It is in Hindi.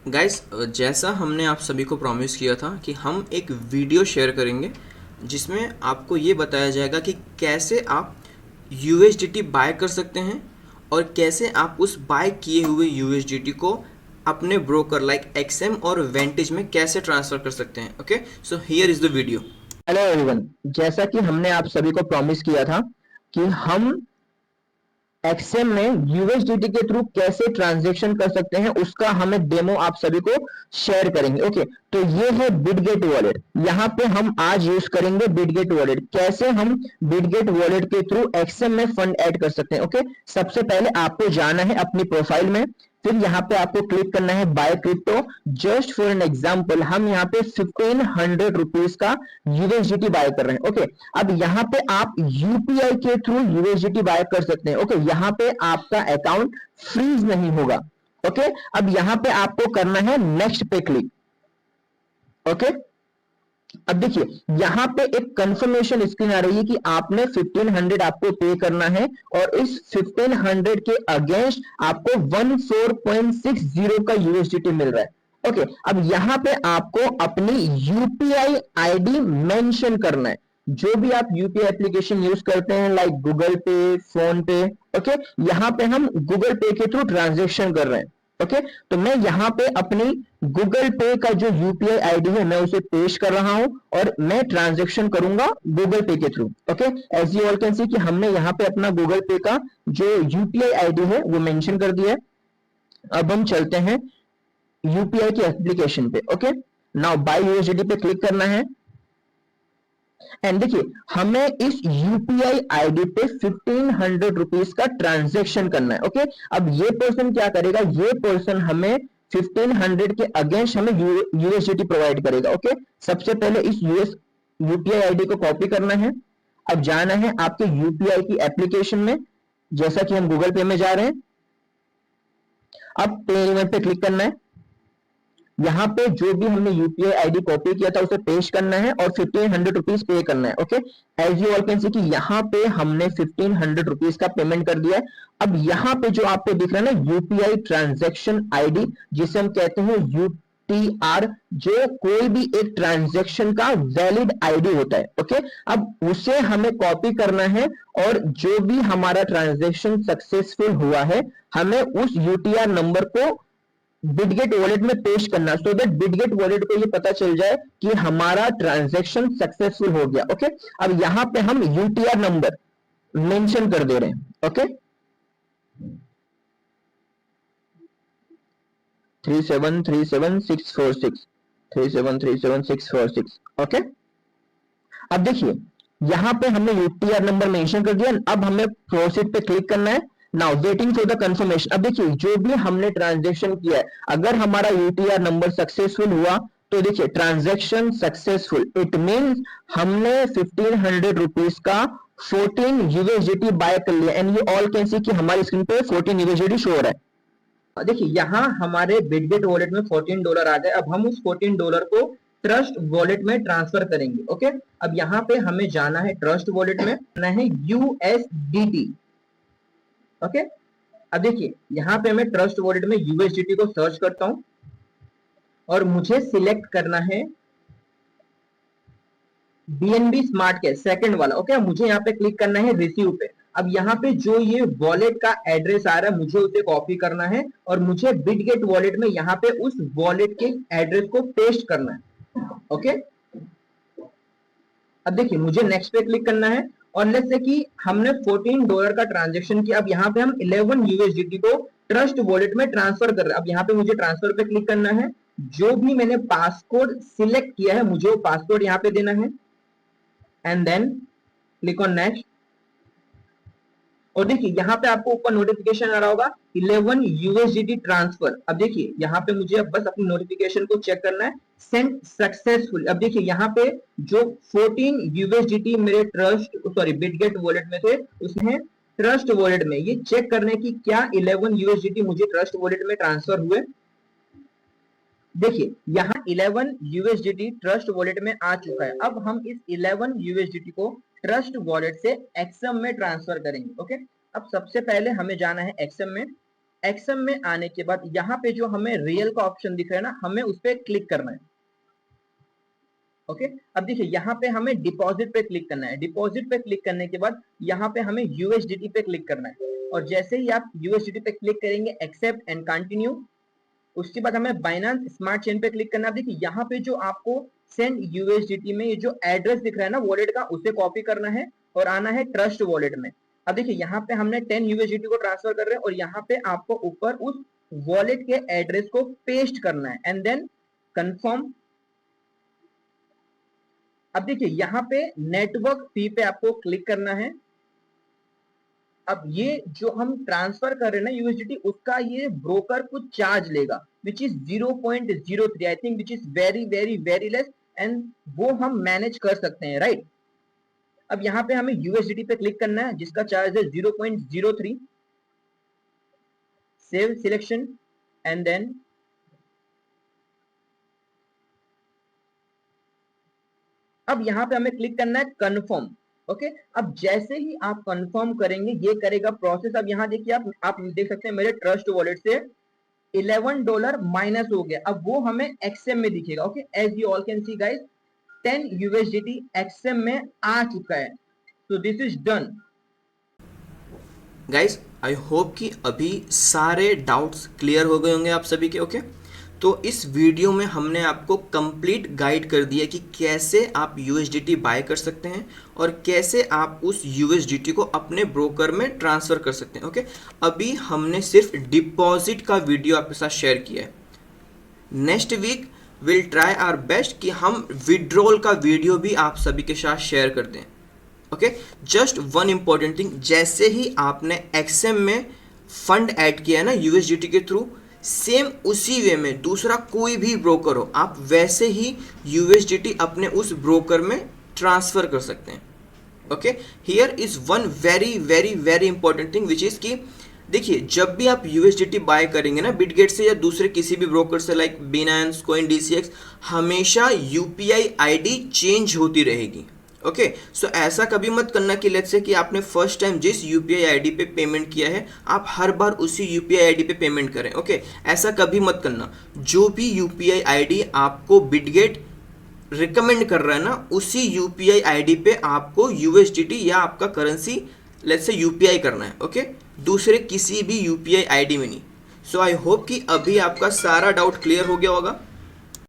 गाइस, जैसा हमने आप सभी को प्रॉमिस किया था कि हम एक वीडियो शेयर करेंगे जिसमें आपको ये बताया जाएगा कि कैसे आप यूएसडीटी बाय कर सकते हैं और कैसे आप उस बाय किए हुए यूएसडीटी को अपने ब्रोकर लाइक एक्सएम और वेंटेज में कैसे ट्रांसफ़र कर सकते हैं। Okay, so here is the video. Hello everyone. जैसा कि हमने आप सभी को प्रॉमिस किया था कि हम एक्सएम में यूएसडीटी के थ्रू कैसे ट्रांजैक्शन कर सकते हैं, उसका हमें डेमो आप सभी को शेयर करेंगे। ओके, तो ये है बिटगेट वॉलेट। यहाँ पे हम आज यूज करेंगे बिटगेट वॉलेट। कैसे हम बिटगेट वॉलेट के थ्रू एक्सएम में फंड ऐड कर सकते हैं। ओके, सबसे पहले आपको जाना है अपनी प्रोफाइल में, फिर यहाँ पे आपको क्लिक करना है buy crypto. Just for an example हम यहाँ पे 1500 रुपीज का यूएसडीटी बाय कर रहे हैं। ओके, अब यहाँ पे आप यूपीआई के थ्रू यूएसडीटी बाय कर सकते हैं। ओके, यहाँ पे आपका अकाउंट फ्रीज नहीं होगा। ओके, अब यहाँ पे आपको करना है नेक्स्ट पे क्लिक। ओके, अब देखिए यहां पे एक कंफर्मेशन स्क्रीन आ रही है कि आपने 1500 आपको पे करना है और इस 1500 के अगेंस्ट आपको 14.60 का यूएसडीटी मिल रहा है। ओके, अब यहां पे आपको अपनी यूपीआई आईडी मेंशन करना है। जो भी आप यूपीआई एप्लीकेशन यूज करते हैं लाइक गूगल पे, फोन पे। ओके, यहां पे हम गूगल पे के थ्रू ट्रांजेक्शन कर रहे हैं। ओके, तो मैं यहां पे अपनी गूगल पे का जो यूपीआई आईडी है मैं उसे पेश कर रहा हूं और मैं ट्रांजैक्शन करूंगा गूगल पे के through. Okay, as you all can see कि हमने यहां पे अपना गूगल पे का जो यूपीआई आईडी है वो मेंशन कर दिया है। अब हम चलते हैं यूपीआई की एप्लीकेशन पे। ओके, नाउ बाय यूएसडीटी पे क्लिक करना है एंड देखिए हमें इस यूपीआई आईडी पे 1500 रुपीज का ट्रांजेक्शन करना है। ओके, अब ये पर्सन क्या करेगा, ये पर्सन हमें 1500 के अगेंस्ट हमें यूएसडीटी प्रोवाइड करेगा। ओके, सबसे पहले इस यूपीआई आईडी को कॉपी करना है। अब जाना है आपके यूपीआई की एप्लीकेशन में, जैसा कि हम गूगल पे में जा रहे हैं। अब पेमेंट पे क्लिक करना है। यहाँ पे जो भी हमने यूपीआई आईडी कॉपी किया था उसे पेस्ट करना है और 1500 रुपीज पे करना है। Okay, as you all can see कि यहाँ पे हमने 1500 रुपीज का पेमेंट कर दिया है। अब यहाँ पे जो आपको दिख रहा है ना यूपीआई ट्रांजैक्शन आईडी, जिसे हम कहते हैं यूटीआर, जो कोई भी एक ट्रांजैक्शन का वैलिड आईडी होता है। ओके, अब उसे हमें कॉपी करना है और जो भी हमारा ट्रांजैक्शन सक्सेसफुल हुआ है हमें उस यूटीआर नंबर को बिटगेट वॉलेट में पेश करना, सो दैट बिटगेट वॉलेट को ये पता चल जाए कि हमारा ट्रांजैक्शन सक्सेसफुल हो गया। ओके, अब यहां पे हम यूटीआर नंबर मेंशन कर दे रहे हैं। ओके, 3737646, 3737646। ओके, अब देखिए यहां पे हमने यूटीआर नंबर मेंशन कर दिया। अब हमें प्रोसीड पे क्लिक करना है। Now waiting for the confirmation. अब देखिए जो भी हमने ट्रांजैक्शन किया है, अगर हमारा यूटीआर नंबर सक्सेसफुल हुआ तो देखिए ट्रांजैक्शन सक्सेसफुल, इट मींस हमने 1500 रुपीज का 14 यूएसडीटी बाय कर लिया and you all can see कि हमारी स्क्रीन पे 14 यूएसडीटी शो हो रहा है। देखिए यहाँ हमारे बिटगेट वॉलेट में $14 आ गए। अब हम उस $14 को ट्रस्ट वॉलेट में ट्रांसफर करेंगे। ओके, अब यहाँ पे हमें जाना है ट्रस्ट वॉलेट में, जाना है यूएसडीटी। ओके, अब देखिए यहाँ पे मैं ट्रस्ट वॉलेट में यूएसडीटी को सर्च करता हूं और मुझे सिलेक्ट करना है बीएनबी स्मार्ट कैश सेकंड वाला। ओके, मुझे यहाँ पे क्लिक करना है रिसीव पे। अब यहाँ पे जो ये वॉलेट का एड्रेस आ रहा है मुझे उसे कॉपी करना है और मुझे बिटगेट वॉलेट में यहाँ पे उस वॉलेट के एड्रेस को पेस्ट करना है। ओके, अब देखिए मुझे नेक्स्ट पे क्लिक करना है और लेट्स से कि हमने $14 का ट्रांजेक्शन किया। अब यहाँ पे हम 11 यूएसडीटी को ट्रस्ट वॉलेट में ट्रांसफर कर रहे हैं। अब यहाँ पे मुझे ट्रांसफर पे क्लिक करना है। जो भी मैंने पासकोड सिलेक्ट किया है मुझे वो पासकोड यहाँ पे देना है and then click on next. और देखिए यहाँ पे आपको ऊपर नोटिफिकेशन आ रहा होगा 11 यूएसडीटी ट्रांसफर। अब देखिए यहाँ पे मुझे अब बस अपनी नोटिफिकेशन को चेक करना है, सेंड सक्सेसफुल। अब देखिए यहाँ पे जो 14 यूएसडीटी मेरे ट्रस्ट सॉरी बिटगेट वॉलेट में थे उसने ट्रस्ट वॉलेट में, ये चेक करने की क्या 11 यूएसडीटी मुझे ट्रस्ट वॉलेट में ट्रांसफर हुए। देखिए यहाँ 11 यूएसडीटी ट्रस्ट वॉलेट में आ चुका है। अब हम इस 11 यूएसडीटी को ट्रस्ट वॉलेट से एक्सएम में ट्रांसफर करेंगे। ओके, अब सबसे पहले हमें जाना है एक्सएम में। एक्सएम में आने के बाद यहाँ पे जो हमें रियल का ऑप्शन दिख रहा है ना, हमें उस पर क्लिक करना है। ओके, अब देखिए यहाँ पे हमें डिपॉजिट पे क्लिक करना है। डिपॉजिट पे क्लिक करने के बाद यहाँ पे हमें यूएसडीटी पे क्लिक करना है, और जैसे ही आप यूएसडीटी पे क्लिक करेंगे, एक्सेप्ट एंड कंटिन्यू, उसके बाद हमें बाइनेंस स्मार्ट चेन पे क्लिक करना है। देखिए यहाँ पे जो आपको सेंड यूएसडीटी में ये जो एड्रेस दिख रहा है ना वॉलेट का, उसे कॉपी करना है और आना है ट्रस्ट वॉलेट में। अब देखिए यहाँ पे हमने 10 यूएसडीटी को ट्रांसफर कर रहे हैं, और यहाँ पे आपको ऊपर उस वॉलेट के एड्रेस को पेस्ट करना है एंड देन कंफर्म। अब देखिए यहाँ पे नेटवर्क फी पे आपको क्लिक करना है। अब ये जो हम ट्रांसफर कर रहे हैं ना यूएसडीटी, उसका ये ब्रोकर कुछ चार्ज लेगा which is 0.03, I think which is very very very less, and वो हम मैनेज कर सकते हैं, राइट। अब यहाँ पे हमें यूएसडीटी पे क्लिक करना है जिसका चार्ज है 0.03, सेव सिलेक्शन एंड देन अब यहाँ पे हमें क्लिक करना है कंफर्म। ओके, अब जैसे ही आप कंफर्म करेंगे ये करेगा प्रोसेस। अब यहाँ देखिए आप देख सकते हैं मेरे ट्रस्ट वॉलेट से $11 माइनस हो गया। अब वो हमें एक्सएम में दिखेगा। Okay, as you all can see guys, 10 USDT XM में आ चुका है। So this is done guys. I hope कि अभी सारे डाउट्स क्लियर हो गए होंगे आप सभी के। ओके, तो इस वीडियो में हमने आपको कंप्लीट गाइड कर दिया कि कैसे आप यूएसडीटी बाय कर सकते हैं और कैसे आप उस यूएसडीटी को अपने ब्रोकर में ट्रांसफ़र कर सकते हैं। ओके, अभी हमने सिर्फ डिपॉजिट का वीडियो आपके साथ शेयर किया है। Next week will try our best कि हम विड्रॉल का वीडियो भी आप सभी के साथ शेयर कर दें। Okay, just one important thing, जैसे ही आपने एक्सएम में फंड ऐड किया है ना यूएसडीटी के थ्रू, सेम उसी वे में दूसरा कोई भी ब्रोकर हो, आप वैसे ही यूएसडीटी अपने उस ब्रोकर में ट्रांसफ़र कर सकते हैं। Okay, here is one very very very important thing which is कि देखिए, जब भी आप यूएसडीटी बाय करेंगे ना बिटगेट से या दूसरे किसी भी ब्रोकर से लाइक बिनांस, कॉइन डीसीएक्स, हमेशा यूपीआई आईडी चेंज होती रहेगी। ओके, सो ऐसा कभी मत करना कि लेट्स से कि आपने फर्स्ट टाइम जिस यूपीआई आईडी पे पेमेंट किया है आप हर बार उसी यूपीआई आईडी पे पेमेंट करें। ओके, ऐसा कभी मत करना। जो भी यूपीआई आईडी आपको बिटगेट रिकमेंड कर रहा है ना, उसी यूपीआई आईडी पे आपको यूएसडीटी या आपका करेंसी लेट्स से यूपीआई करना है। ओके, दूसरे किसी भी यूपीआई आईडी में नहीं। सो आई होप कि अभी आपका सारा डाउट क्लियर हो गया होगा।